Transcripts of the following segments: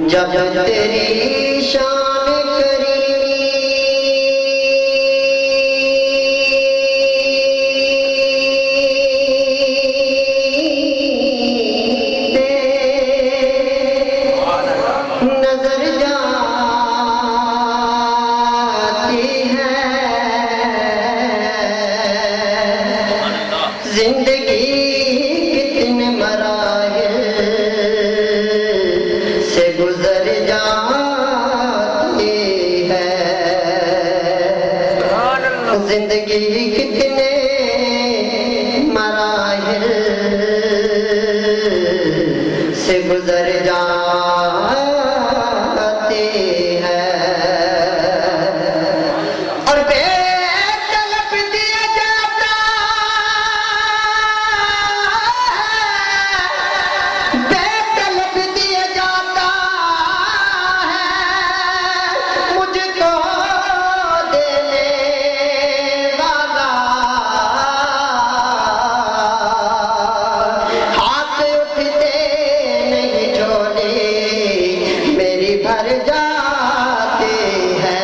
जब तेरी शान करीमी पे नजर जाती है, जिंदगी कितने मराहिल से गुजर जाती है, जिंदगी कितने मराहिल से गुजर जाती है। और बेतलब दिया जाता मुझको देने वाला, हाथ उठते नहीं झोली मेरी भर जाती है।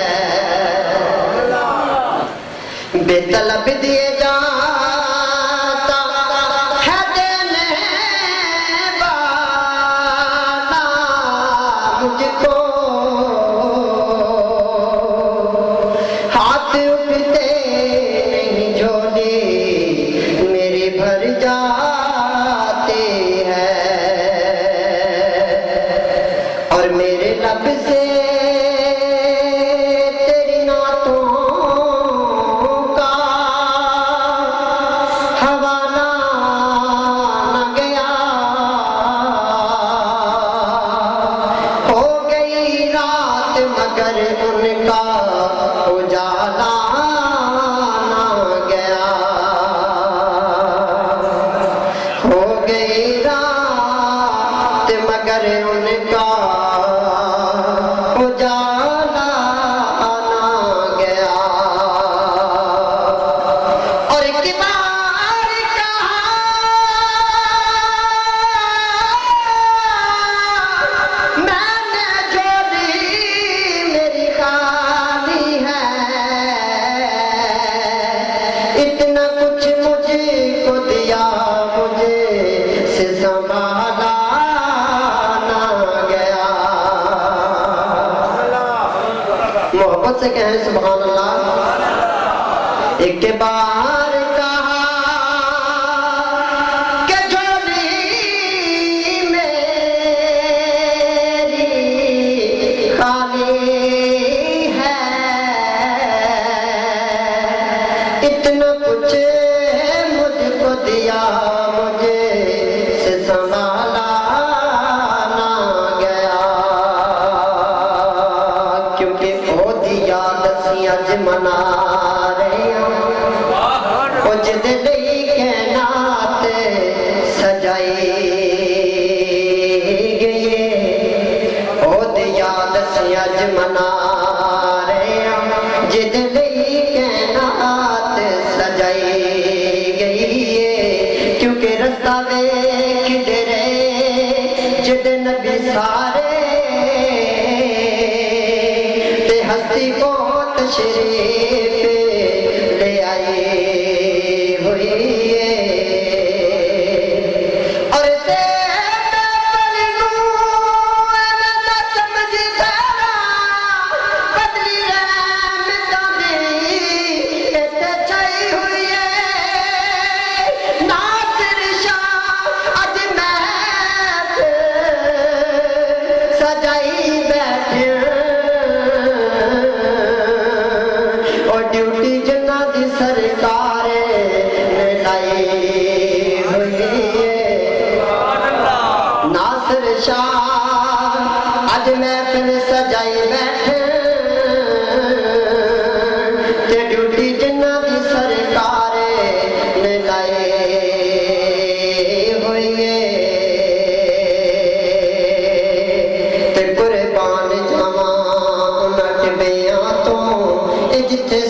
बेतलब दिए जाता है देने वाला, मुझको हाथ उठते नहीं झोली मेरी भर जाती है। और मेरे लब से तेरी नातों का हवाला न गया, हो गई रात मगर उनका उजाला न गया, हो गई रात मगर उनका उजाला न गया। और एक बार कहा मैंने झोली मेरी खाली है, इतना कुछ मुझको दिया मुझे से संभाला ना गया। मोहब्बत से कहें सुभान अल्लाह। एक बार कहा कि झोली मेरी खाली है, इतना कुछ मुझको दिया मुझे से संभाला ना गया। क्योंकि ओ दिया दसियां ज मना रहे ओ जिद लई कहनात सजाई गई, ओ दिया दसियां ज मना रहे जिद लई कहनात सजाई गई। क्योंकि रास्ता वेख तेरे जिद नबी सारे ते हस्ती को तशरीफ ले आई हुई है।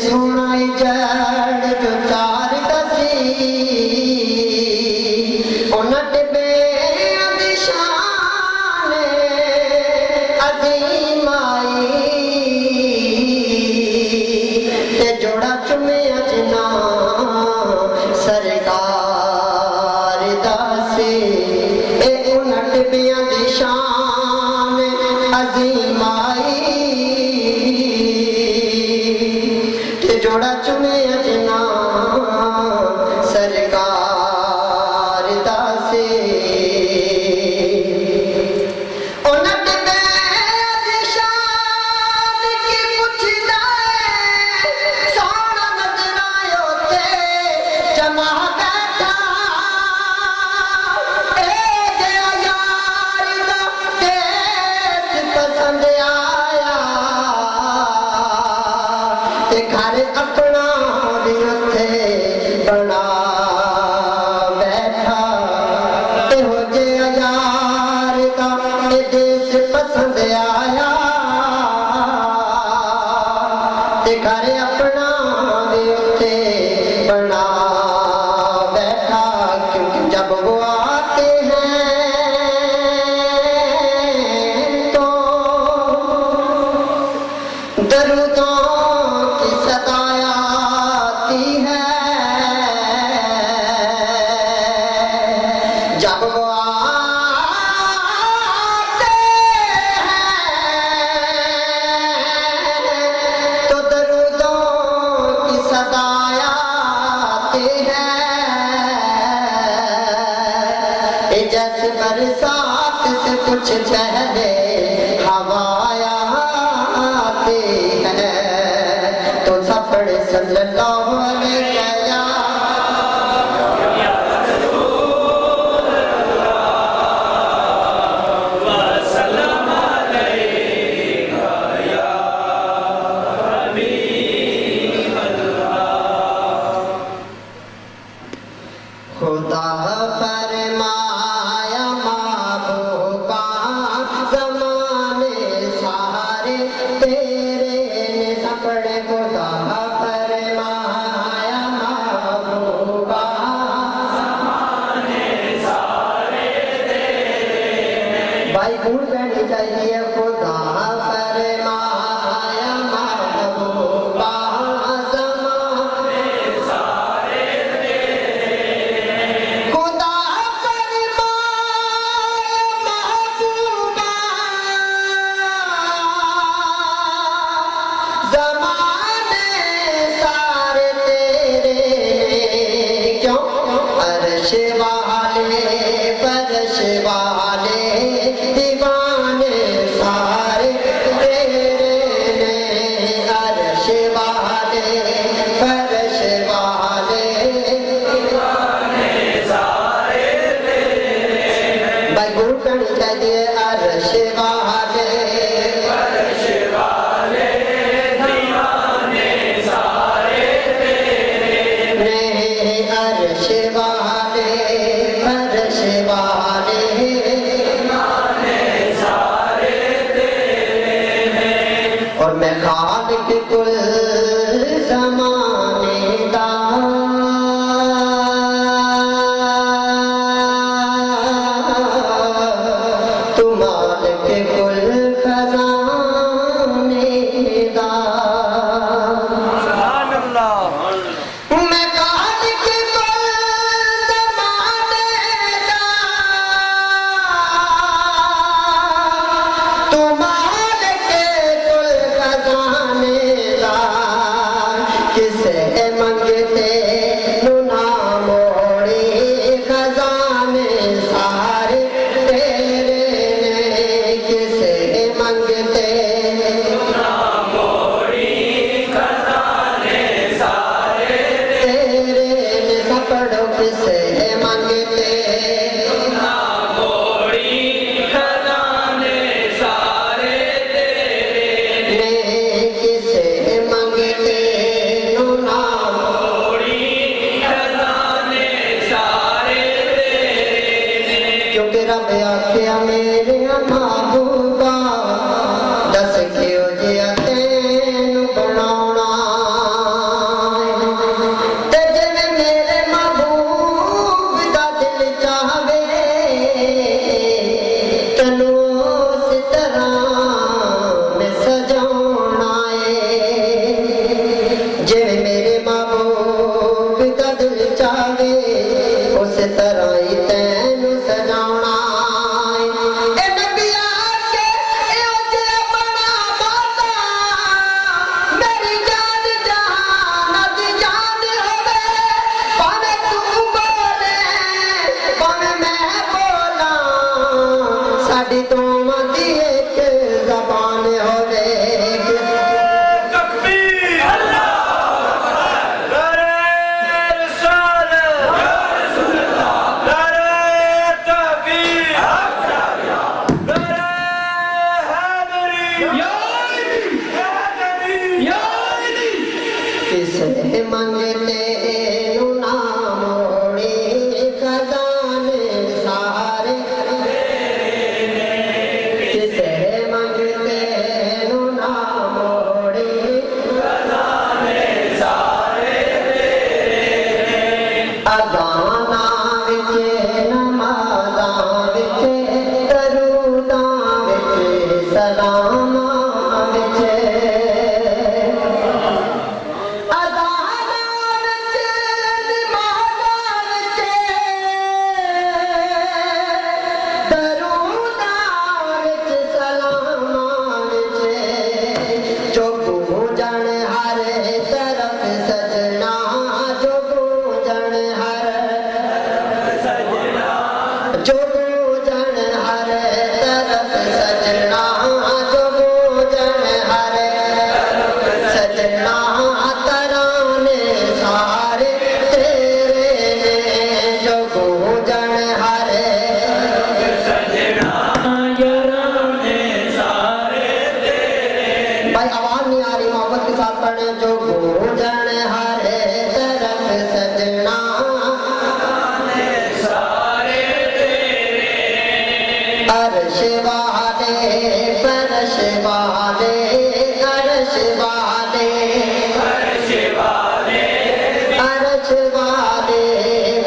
सोना जड़ जो चार दसी उन्हें टिबे दी शान अजीम आई ते जोड़ा चुमे अजना सरकार दासे ए उन्हें टिबे दी शान अजीम आई जोड़ा चुमे अजना सरकार दासे उन्नत शान की पुछदा सोना नजर आयो ते जमा बैठा ए गया यार दा देश पसंद आया ते घर अपना भी उत्थे बना बैठा हो जे यार दा देश पसंद आया ते घर अपना भी उत्थे बना बैठा क्योंकि जब वो आते हैं तो दरूदों जब वो आते हैं तो दरूदों की सदाएं आती हैं जैसे बरसात से कुछ पहले हवाएं आती हैं तो सफर सल्लल्लाहु अलैहि खुदा फरमाया महबूबा ज़माने सारे तेरे सपने खुदा फरमाया महबूबा ज़माने सारे तेरे भाई गुण कहनी चाहिए खुदा फरमाया महबूबा अर्श वाले दीवाने सारे तेरे ने अर्श वाले फर्श वाले दीवाने सारे तेरे भाई गुरु कहनी चाहिए अर्श वाले फर्श वाले दीवाने सारे तेरे ने अर्श वाले फर्श वाले सारे तेरे हैं और मैं खालिक कुल ज़माने दा तू मालिक कुल खजाने दा सुभान अल्लाह जिसे मंगते नु ना मोड़ी खजाने सारे जिसे मंगते नु ना मोड़ी खजाने सारे अजाना विचे नमाज़ा विचे दरूदा विचे सलामा विचे जो गूंजन हरे तरफ सजना सारे अर्श वाले फर्श वाले अर्श वाले अर्श वाले अर्श वाले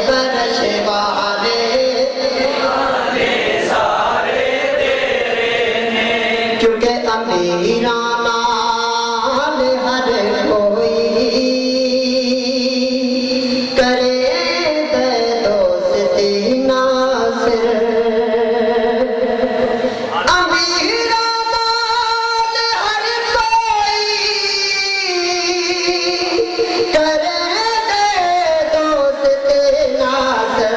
फर्श वाले सारे तेरे क्योंकि अमीराना हर कोई करे दे दोस्ती नासिर अमीरा माल हर कोई करे दे दोस्ती नासिर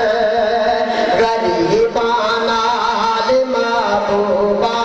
गरीबाना महबूबा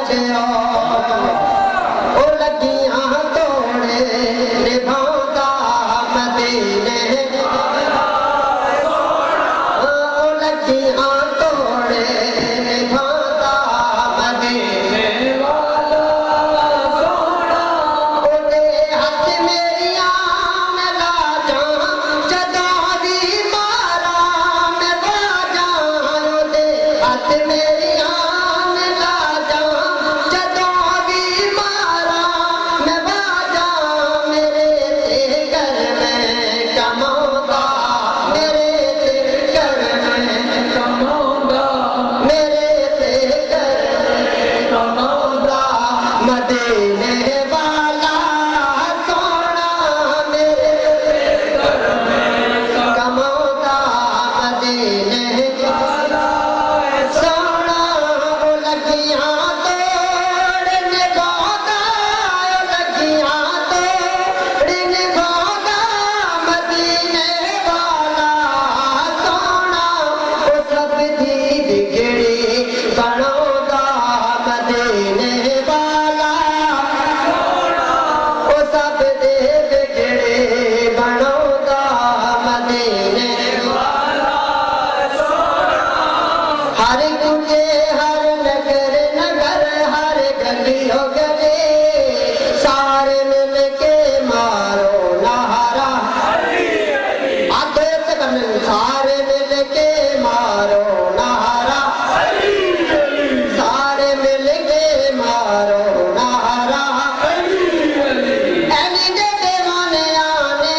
छड़ियो ओ लगियां तोड़े निभांदा मदीने ओ लगियां तोड़े निभांदा मदीने ओदे हथ मेरियां मैं लाजां जदों दी मारा मैं बाजां ओदे हथ मेरियां मैं लाजां जदों दी मारा मैं बाजां मेरे ते घर में कमांदा मेरे ते घर में कमांदा मेरे ते घर में कमांदा मदीने वाला सोना मेरे घर में कमांदा मदीने वाला सोना ओ लगियां तोड़ निभांदा ओ लगियां तोड़ निभांदा मदीने वाला सोना ओ सब दी बिगड़ी बनांदा मदीने वाला ओ सब दे बिगड़े बनांदा मदीने वाला हर गुजे हर नगर नगर हर गली हो गली सारे मिल के मारो नारा आधे तक सारे मिल के मारो नारा सारे मिल के मारो नारा ऐनी दे दीवाने आने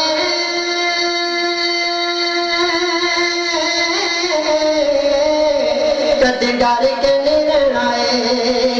कदी डर के नहीं रहना है